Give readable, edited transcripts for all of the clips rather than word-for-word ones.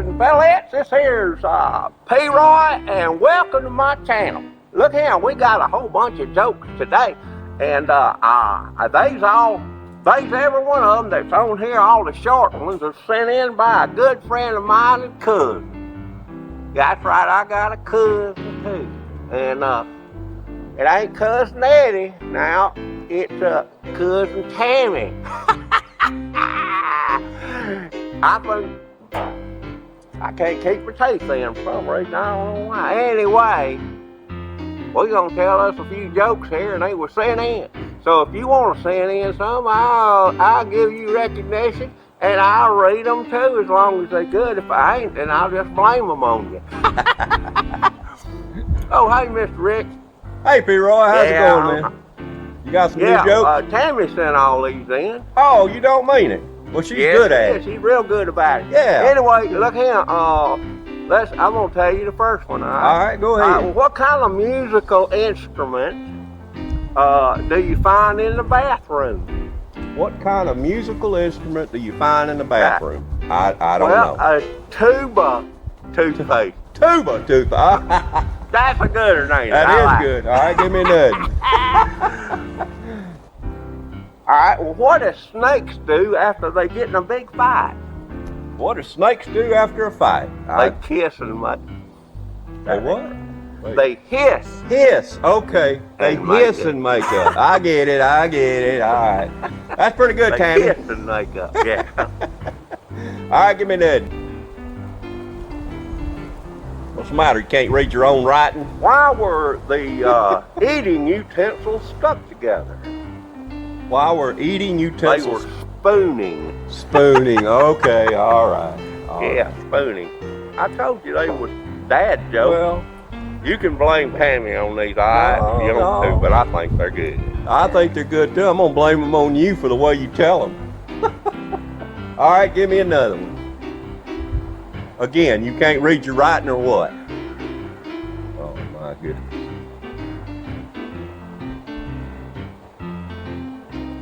and fellettes, this here's PeaRoy, and welcome to my channel. Look here, we got a whole bunch of jokes today, and there's every one of them that's on here. All the short ones are sent in by a good friend of mine and cousin. That's right, I got a cousin too, and it ain't Cousin Eddie now, it's Cousin Tammy. I think I can't keep my teeth in for some reason. I don't know why. Anyway, we're gonna tell us a few jokes here, and they were sent in. So if you want to send in some, I'll give you recognition, and I'll read them too, as long as they're good. If I ain't, then I'll just blame them on you. Oh, hey, Mr. Rick. Hey, PeaRoy, how's it going, man? You got some new jokes? Tammy sent all these in. Oh, you don't mean it? Well, she's good at it. She's real good about it. Yeah. Anyway, look here. I'm gonna tell you the first one. All right, go ahead. Well, what kind of musical instrument do you find in the bathroom? What kind of musical instrument do you find in the bathroom? I don't know. A tuba toothpaste. Tuba toothpaste. That's a good one, ain't it? That is good. All right, give me another. All right, well, what do snakes do after they get in a big fight? What do snakes do after a fight? They kiss and make. They what? Wait. They hiss. Hiss. Okay. They hiss and make up. I get it. All right. That's pretty good, Tammy. They hiss and make up, yeah. All right, give me that. What's the matter? You can't read your own writing? Why were the eating utensils stuck together? While we're eating utensils. They were spooning. Spooning. Okay. All right. Yeah, spooning. I told you they were dad jokes. Well, you can blame Tammy on these. You don't too, but I think they're good. I think they're good too. I'm gonna blame them on you for the way you tell them. All right, give me another one. Again, you can't read your writing or what? Oh my goodness.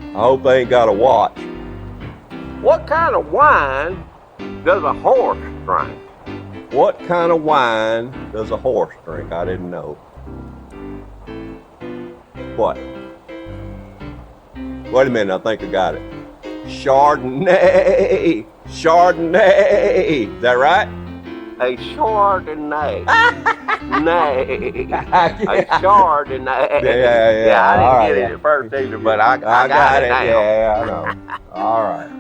I hope they ain't got a watch. What kind of wine does a horse drink? What kind of wine does a horse drink? I didn't know. What? Wait a minute, I think I got it. Chardonnay. Chardonnay. Is that right? A Chardonnay. Nay. A Chardonnay. Yeah, I didn't get it at first either, but I got it now. Yeah, I know. All right.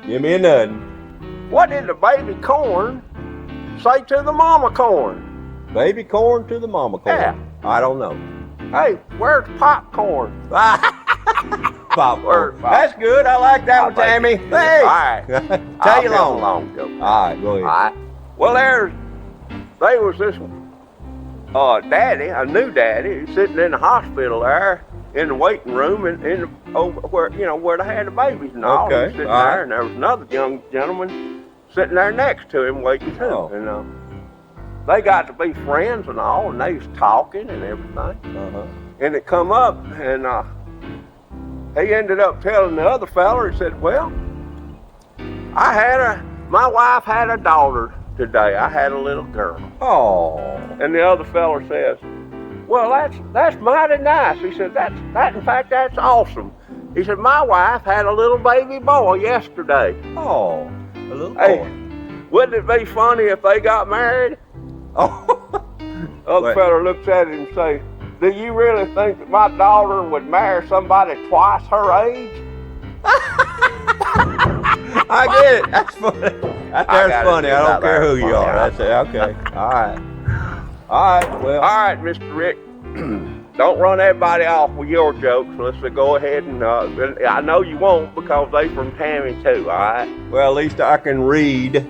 Give me another. What did the baby corn say to the mama corn? Baby corn to the mama corn? Yeah. I don't know. Hey, where's popcorn? Popcorn. That's good. I like that one, Tammy. Hey. All right. Tell you long joke. All right, go ahead. All right. Well, there was this daddy, a new daddy, sitting in the hospital there in the waiting room and where they had the babies and all. Okay. Sitting there, and there was another young gentleman sitting there next to him waiting too. Oh. And they got to be friends and all, and they was talking and everything. Uh-huh. And it come up, and he ended up telling the other fella. He said, "Well, my wife had a daughter today. I had a little girl." Oh. And the other fella says, "Well, that's mighty nice." He said, in fact, that's awesome. He said, "My wife had a little baby boy yesterday." Oh, a little boy. Hey, wouldn't it be funny if they got married? Oh. The other fella looks at him and says, "Do you really think that my daughter would marry somebody twice her age?" I get it. That's funny. That's funny. I don't care who you are. That's it. Okay. All right. Well. All right, Mr. Rick. Don't run everybody off with your jokes. Let's go ahead and I know you won't because they from Tammy too. All right. Well, at least I can read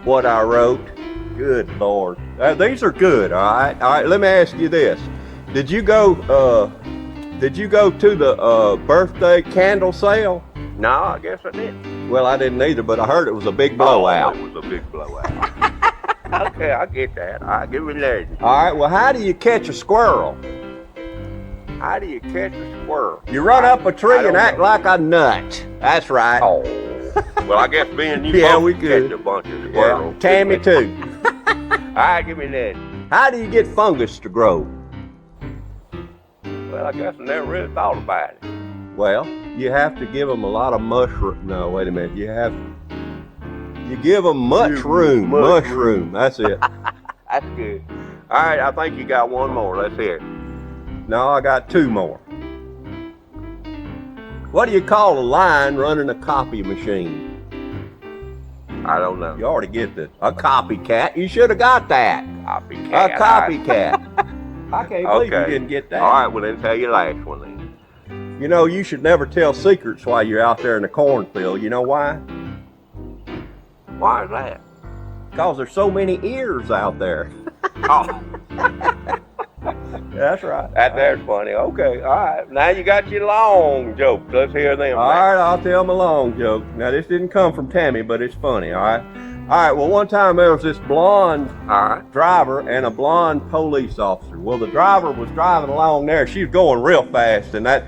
what I wrote. Good Lord. These are good. All right. Let me ask you this. Did you go to the birthday candle sale? No, I guess I didn't. Well, I didn't either, but I heard it was a big blowout. Oh, it was a big blowout. Okay, I get that. All right, give me that. All right, well, how do you catch a squirrel? How do you catch a squirrel? You run up a tree and act like a nut. That's right. Oh. Well, I guess me and you Yeah, both we catch could. a bunch of squirrels. Yeah. Tammy too. All right, give me that. How do you get fungus to grow? Well, I guess I never really thought about it. Well, you have to give them a lot of mushroom. No, wait a minute. You give them mushroom. Mushroom. That's it. That's good. All right, I think you got one more. Let's hear it. No, I got two more. What do you call a line running a copy machine? I don't know. You already get this. A copycat. You should have got that. Copycat. A copycat. I can't believe you didn't get that. All right, well then tell your last one then. You know, you should never tell secrets while you're out there in the cornfield. You know why? Why is that? Because there's so many ears out there. Oh, That's right. that there's funny. Okay, all right. Now you got your long jokes. Let's hear them. All right, I'll tell them a long joke. Now, this didn't come from Tammy, but it's funny, all right? All right, well, one time there was this blonde All right. driver and a blonde police officer. Well, the driver was driving along there. She was going real fast, and that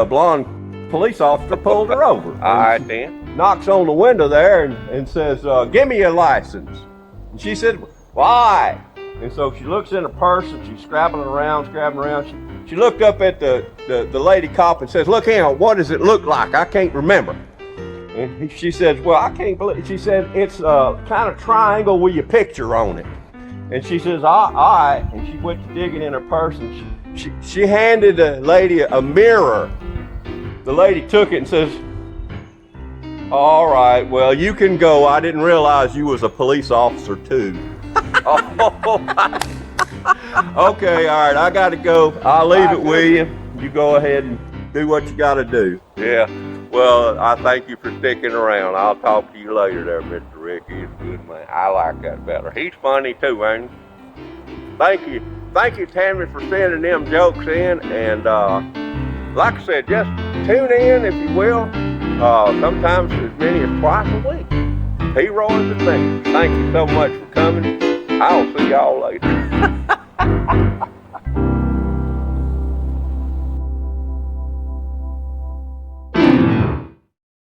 blonde police officer pulled her over. All right then. Knocks on the window there and says, give me your license. And she said, why? And so she looks in her purse and she's scrabbling around. She looked up at the lady cop and says, look here, what does it look like? I can't remember. And she says, well, I can't believe, she said, it's a kind of triangle with your picture on it. And she says, all right. And she went to digging in her purse and she handed the lady a mirror. The lady took it and says, all right, well, you can go. I didn't realize you was a police officer too. Okay, all right, I got to go. I'll leave it with you. You go ahead and do what you got to do. Yeah. Well, I thank you for sticking around. I'll talk to you later there, Mr. Ricky. He's a good man. I like that better. He's funny too, ain't he? Thank you. Thank you, Tammy, for sending them jokes in. And like I said, just tune in, if you will. Sometimes as many as twice a week. PeaRoys Adventures. Thank you so much for coming. I'll see y'all later.